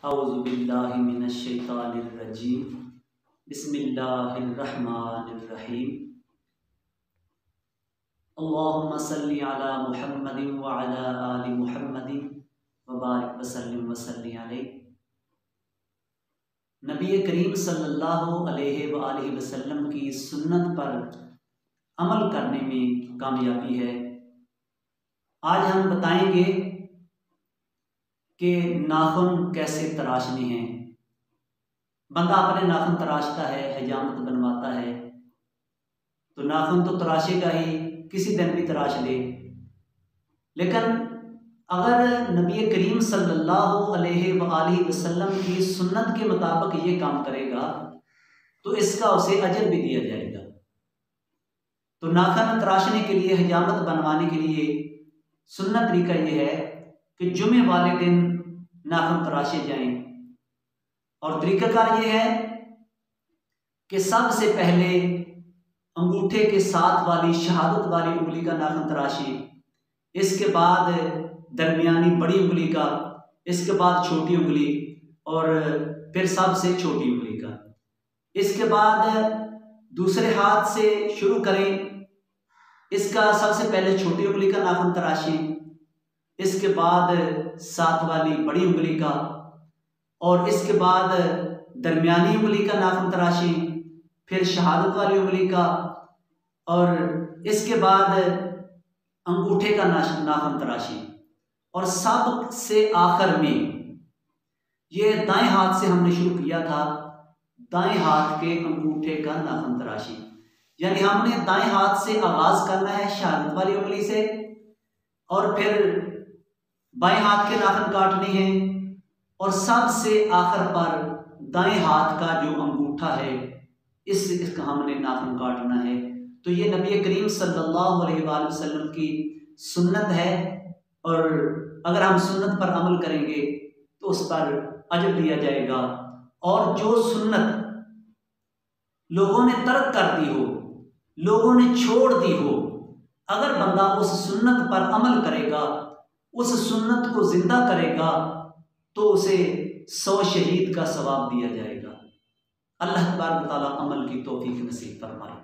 औज़ुबिल्लाहि मिनश्शैतानिर्रजीम बिस्मिल्लाहिर्रहमानिर्रहीम। अल्लाहुम्मा सल्लि अला मुहम्मदिन व अला आलि मुहम्मदिन व बारिक व सल्लिम व सल्लि अलैहि। नबी करीम सल्लल्लाहु अलैहि व आलिहि वसल्लम की सुन्नत पर अमल करने में कामयाबी है। आज हम बताएंगे कि नाखून कैसे तराशने हैं। बंदा अपने नाखून तराशता है, हिजामत बनवाता है, तो नाखून तो तराशेगा ही, किसी दिन भी तराश ले। लेकिन अगर नबी करीम सल्लल्लाहु अलैहि वसल्लम की सुन्नत के मुताबिक ये काम करेगा तो इसका उसे अजर भी दिया जाएगा। तो नाखून तराशने के लिए, हिजामत बनवाने के लिए सुन्नत तरीका ये है कि जुमे वाले दिन नाखून तराशे जाएं। और तरीकाकार ये है कि सबसे पहले अंगूठे के साथ वाली शहादत वाली उंगली का नाखून तराशें, इसके बाद दरमियानी बड़ी उंगली का, इसके बाद छोटी उंगली और फिर सबसे छोटी उंगली का। इसके बाद दूसरे हाथ से शुरू करें, इसका सबसे पहले छोटी उंगली का नाखून तराशें, इसके बाद साथ वाली बड़ी उंगली का और इसके बाद दरमियानी उंगली का नाखून तराशें, फिर शहादत वाली उंगली का और इसके बाद अंगूठे का नाखून तराशें। और सबसे आखिर में, ये दाएं हाथ से हमने शुरू किया था, दाएं हाथ के अंगूठे का नाखून तराशें। यानी हमने दाएं हाथ से आगाज करना है शहादत वाली उंगली से और फिर बाएं हाथ के नाखून काटने हैं और सबसे आखिर पर दाएं हाथ का जो अंगूठा है इसका हमने नाखून काटना है। तो ये नबी करीम सल्लल्लाहु अलैहि वसल्लम की सुन्नत है और अगर हम सुन्नत पर अमल करेंगे तो उस पर अजर दिया जाएगा। और जो सुन्नत लोगों ने तर्क कर दी हो, लोगों ने छोड़ दी हो, अगर बंदा उस सुन्नत पर अमल करेगा, उस सुन्नत को जिंदा करेगा तो उसे 100 शहीद का सवाब दिया जाएगा। अल्लाह तबारक व तआला अमल की तौफीक नसीब फरमाए।